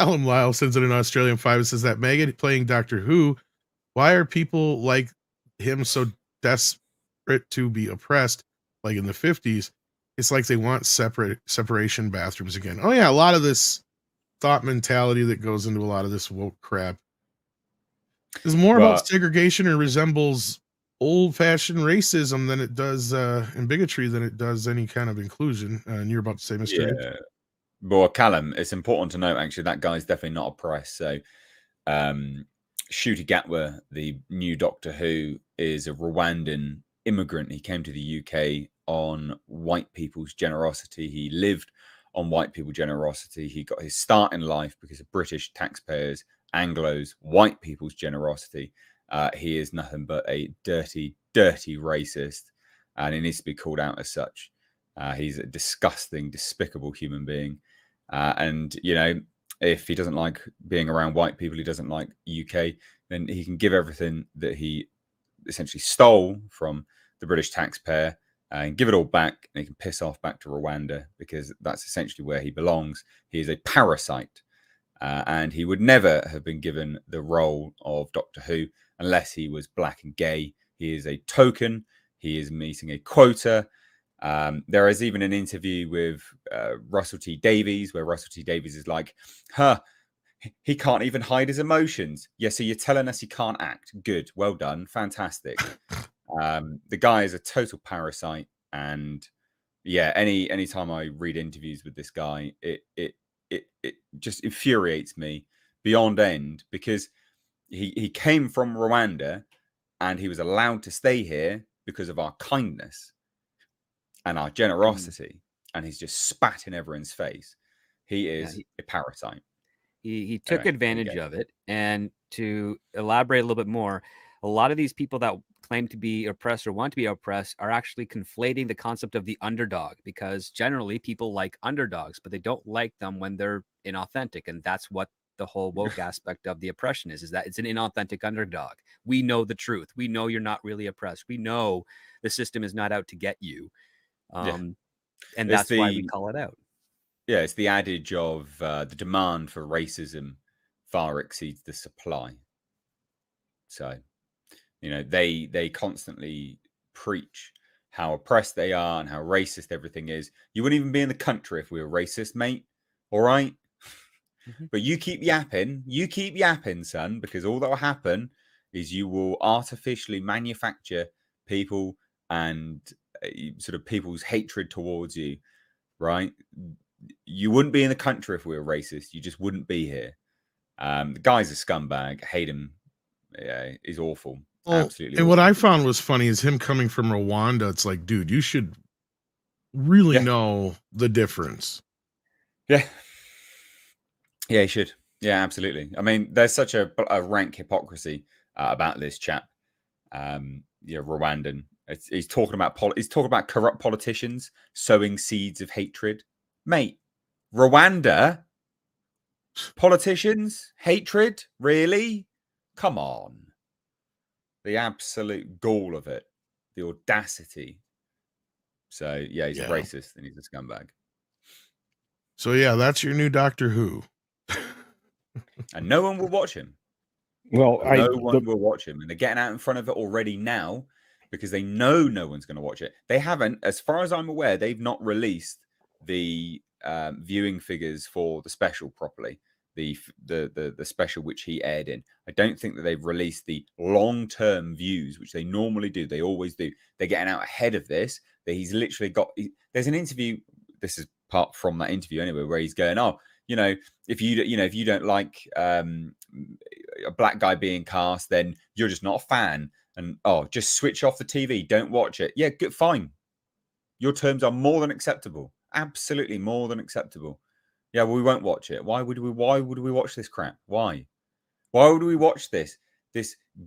Callum Lyle sends it in Australian 5. It says that Maggot playing Doctor Who. Why are people like him so desperate to be oppressed, like in the 50s? It's like they want separation bathrooms again. Oh yeah, a lot of this thought mentality that goes into a lot of this woke crap is more about segregation and resembles old-fashioned racism than it does and bigotry than it does any kind of inclusion. And you're about to say, Mr. H? Well, Callum, it's important to note actually that guy's definitely not oppressed. So, Ncuti Gatwa, the new Doctor Who, is a Rwandan immigrant. He came to the UK on white people's generosity. He lived on white people's generosity. He got his start in life because of British taxpayers, Anglos, white people's generosity. He is nothing but a dirty, dirty racist, and he needs to be called out as such. He's a disgusting, despicable human being. And, you know, if he doesn't like being around white people, he doesn't like UK, then he can give everything that he essentially stole from the British taxpayer and give it all back, and he can piss off back to Rwanda, because that's essentially where he belongs. He is a parasite, and he would never have been given the role of Doctor Who unless he was black and gay. He is a token. He is meeting a quota. There is even an interview with Russell T Davies where Russell T Davies is like, he can't even hide his emotions. Yeah, so you're telling us he can't act. Good. Well done. Fantastic. The guy is a total parasite. And yeah, any time I read interviews with this guy, it just infuriates me beyond end, because he came from Rwanda and he was allowed to stay here because of our kindness and our generosity, and he's just spat in everyone's face. He is a parasite. He took advantage of it. And to elaborate a little bit more, a lot of these people that claim to be oppressed or want to be oppressed are actually conflating the concept of the underdog, because generally people like underdogs, but they don't like them when they're inauthentic. And that's what the whole woke aspect of the oppression is that it's an inauthentic underdog. We know the truth. We know you're not really oppressed. We know the system is not out to get you. And that's why we call it out. Yeah, it's the adage of the demand for racism far exceeds the supply. So, you know, they constantly preach how oppressed they are and how racist everything is. You wouldn't even be in the country if we were racist, mate. All right? But you keep yapping, son, because all that will happen is you will artificially manufacture people and sort of people's hatred towards you, right? You wouldn't be in the country if we were racist. You just wouldn't be here. The guy's a scumbag. I hate him. Yeah, he's awful. Absolutely. And awful. What I found was funny is him coming from Rwanda. It's like, dude, you should really know the difference. Yeah. Yeah, he should. Yeah, absolutely. I mean, there's such a rank hypocrisy about this chap. Rwandan. He's talking about corrupt politicians sowing seeds of hatred. Mate, Rwanda, politicians, hatred, really? Come on. The absolute gall of it, the audacity. So, yeah, he's a racist and he's a scumbag. So, yeah, that's your new Doctor Who. And no one will watch him. Well, no one will watch him. And they're getting out in front of it already now because they know no one's going to watch it. They haven't, as far as I'm aware, they've not released the viewing figures for the special properly. The special which he aired in. I don't think that they've released the long-term views, which they normally do. They always do. They're getting out ahead of this. That he's literally got. There's an interview. This is part from that interview anyway, where he's going, "Oh, if you don't like a black guy being cast, then you're just not a fan. And just switch off the TV. Don't watch it. Yeah, good, fine. Your terms are more than acceptable. Absolutely more than acceptable." Yeah, well, we won't watch it. Why would we watch this crap? Why would we watch this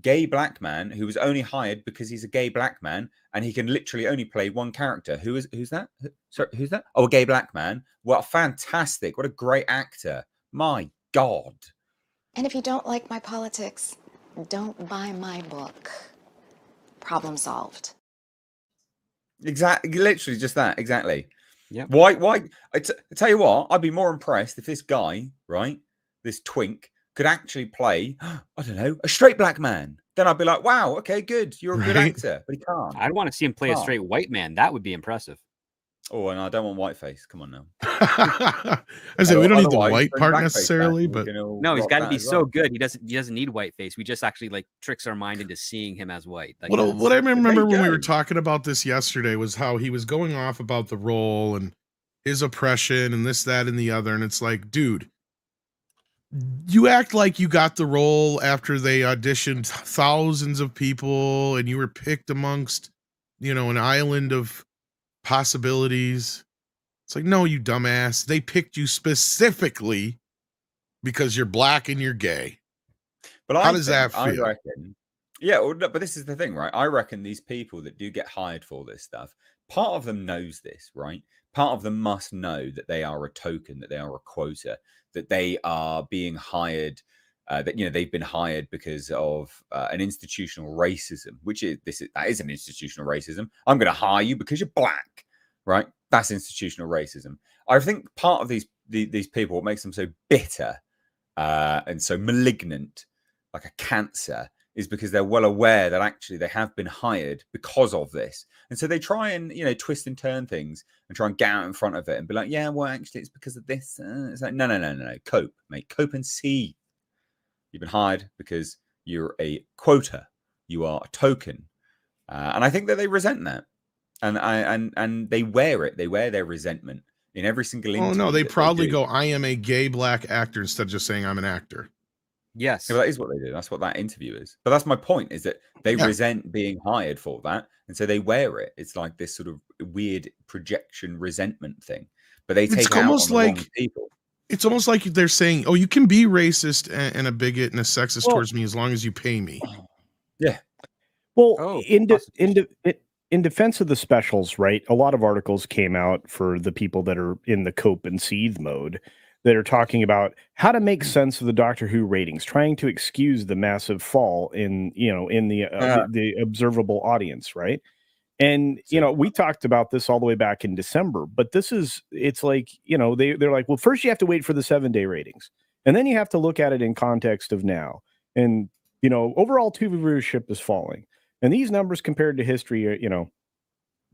gay black man who was only hired because he's a gay black man and he can literally only play one character? Who's that? Sorry, who's that? Oh, a gay black man. What fantastic. What a great actor. My God. And if you don't like my politics, don't buy my book. Problem solved. Exactly. Literally just that. Exactly. Yeah. Why? I tell you what, I'd be more impressed if this guy, right, this twink, could actually play, I don't know, a straight black man, then I'd be like, wow, okay, good. You're a good Right. actor. But he can't. I'd want to see him play a straight white man. That would be impressive. Oh, and I don't want whiteface. Come on now. I say we don't need the white part necessarily, but no, he's got to be so good. He doesn't need whiteface. We just actually like tricks our mind into seeing him as white. Like, what I remember when we were talking about this yesterday was how he was going off about the role and his oppression and this, that, and the other. And it's like, dude, you act like you got the role after they auditioned thousands of people and you were picked amongst, an island of possibilities. It's like, no, you dumbass. They picked you specifically because you're black and you're gay. But how does that feel? I reckon, yeah, well, but this is the thing, right? I reckon these people that do get hired for this stuff, part of them knows this, right? Part of them must know that they are a token, that they are a quota, that they are being hired, that they've been hired because of an institutional racism, that is an institutional racism. I'm going to hire you because you're black, right? That's institutional racism. I think part of these people, what makes them so bitter and so malignant, like a cancer, is because they're well aware that actually they have been hired because of this. And so they try and, twist and turn things and try and get out in front of it and be like, yeah, well, actually, it's because of this. It's like, no. Cope, mate. Cope and see. You've been hired because you're a quota. You are a token. And I think that they resent that. And they wear it. They wear their resentment in every single interview. Oh, no, they proudly go, I am a gay black actor, instead of just saying I'm an actor. Yes. Yeah, that is what they do. That's what that interview is. But that's my point, is that they resent being hired for that. And so they wear it. It's like this sort of weird projection resentment thing. But they take it out on the wrong people. It's almost like they're saying, oh, you can be racist and a bigot and a sexist towards me as long as you pay me. Yeah. Well, in defense of the specials, right? A lot of articles came out for the people that are in the cope and seethe mode that are talking about how to make sense of the Doctor Who ratings, trying to excuse the massive fall in the observable audience, right? And we talked about this all the way back in December, but it's like they're like, well, first you have to wait for the 7-day ratings, and then you have to look at it in context of now, and overall TV viewership is falling, and these numbers compared to history are,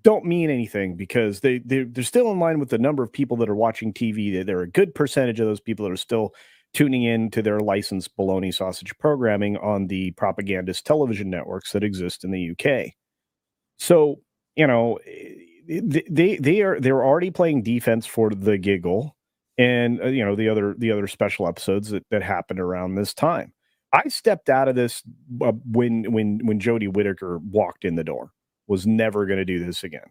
don't mean anything because they're still in line with the number of people that are watching TV. They're a good percentage of those people that are still tuning in to their licensed bologna sausage programming on the propagandist television networks that exist in the UK. So, they're already playing defense for the giggle, and the other special episodes that happened around this time. I stepped out of this when Jodie Whittaker walked in the door. Was never going to do this again.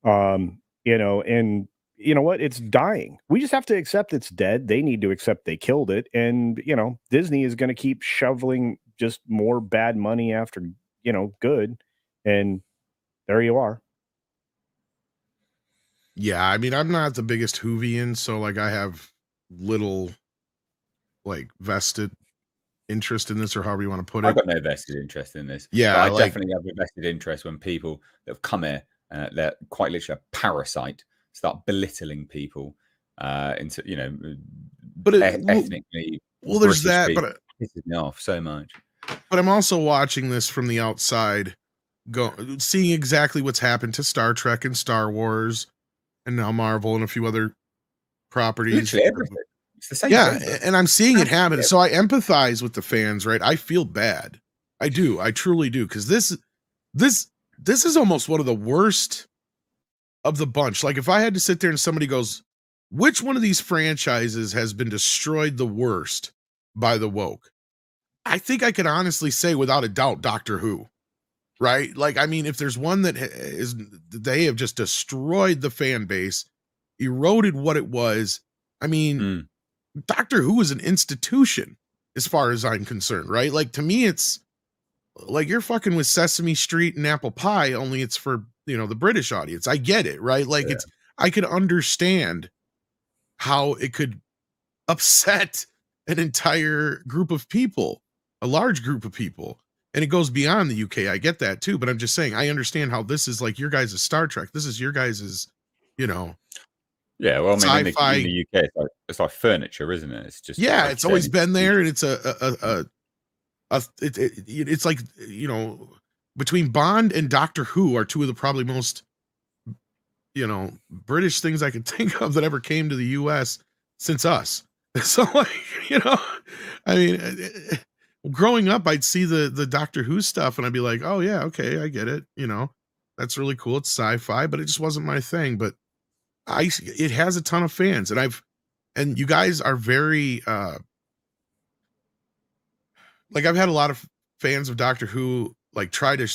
And you know what? It's dying. We just have to accept it's dead. They need to accept they killed it. And, Disney is going to keep shoveling just more bad money after, good. And there you are. Yeah. I mean, I'm not the biggest Whovian, so like I have little vested interest in this, or however you want to put it. I've got no vested interest in this. Yeah, but I definitely have a vested interest when people that have come here, they're quite literally a parasite, start belittling people into but ethnically. Well, there's that, people. but it pisses me off so much. But I'm also watching this from the outside, seeing exactly what's happened to Star Trek and Star Wars, and now Marvel and a few other properties. Literally everything. It's the same thing. And I'm seeing it happen. So I empathize with the fans, right? I feel bad. I do. I truly do. Because this is almost one of the worst of the bunch. Like if I had to sit there and somebody goes, which one of these franchises has been destroyed the worst by the woke? I think I could honestly say without a doubt, Doctor Who, right? Like, I mean, if there's one that they have just destroyed the fan base, eroded what it was. I mean, Doctor Who is an institution as far as I'm concerned, right? Like to me, it's like you're fucking with Sesame Street and Apple Pie, only it's for, the British audience. I get it, right? Like I could understand how it could upset an entire group of people, a large group of people. And it goes beyond the UK. I get that too, but I'm just saying, I understand how this is like your guys' Star Trek. This is your guys' Yeah, well, I mean, sci-fi. in the UK, it's like furniture, isn't it? It's just Yeah, like it's you always said, been there, and it's it's like, you know, between Bond and Doctor Who are two of the probably most, you know, British things I could think of that ever came to the US since us. So, like, you know, I mean, growing up, I'd see the Doctor Who stuff and I'd be like, oh yeah, okay, I get it. You know, that's really cool. It's sci-fi, but it just wasn't my thing. But it has a ton of fans, and you guys are very like, I've had a lot of fans of Doctor Who like try to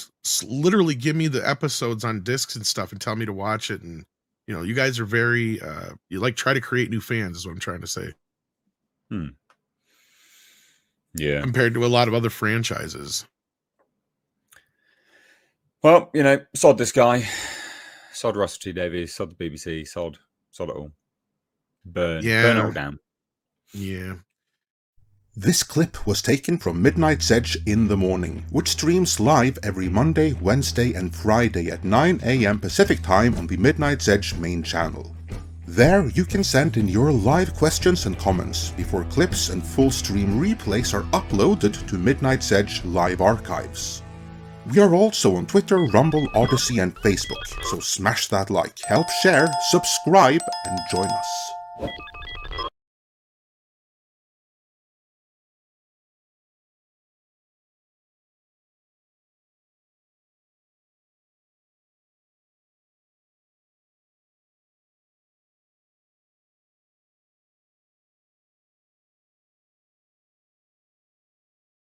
literally give me the episodes on discs and stuff and tell me to watch it. And, you know, you guys are very you like try to create new fans is what I'm trying to say. Yeah, compared to a lot of other franchises. Well, you know, sod this guy, sod Russell T Davies, sod the BBC, sod it all. Burn it all down. Yeah. This clip was taken from Midnight's Edge in the Morning, which streams live every Monday, Wednesday and Friday at 9 AM Pacific Time on the Midnight's Edge main channel. There you can send in your live questions and comments before clips and full stream replays are uploaded to Midnight's Edge live archives. We are also on Twitter, Rumble, Odyssey and Facebook, so smash that like, help share, subscribe and join us.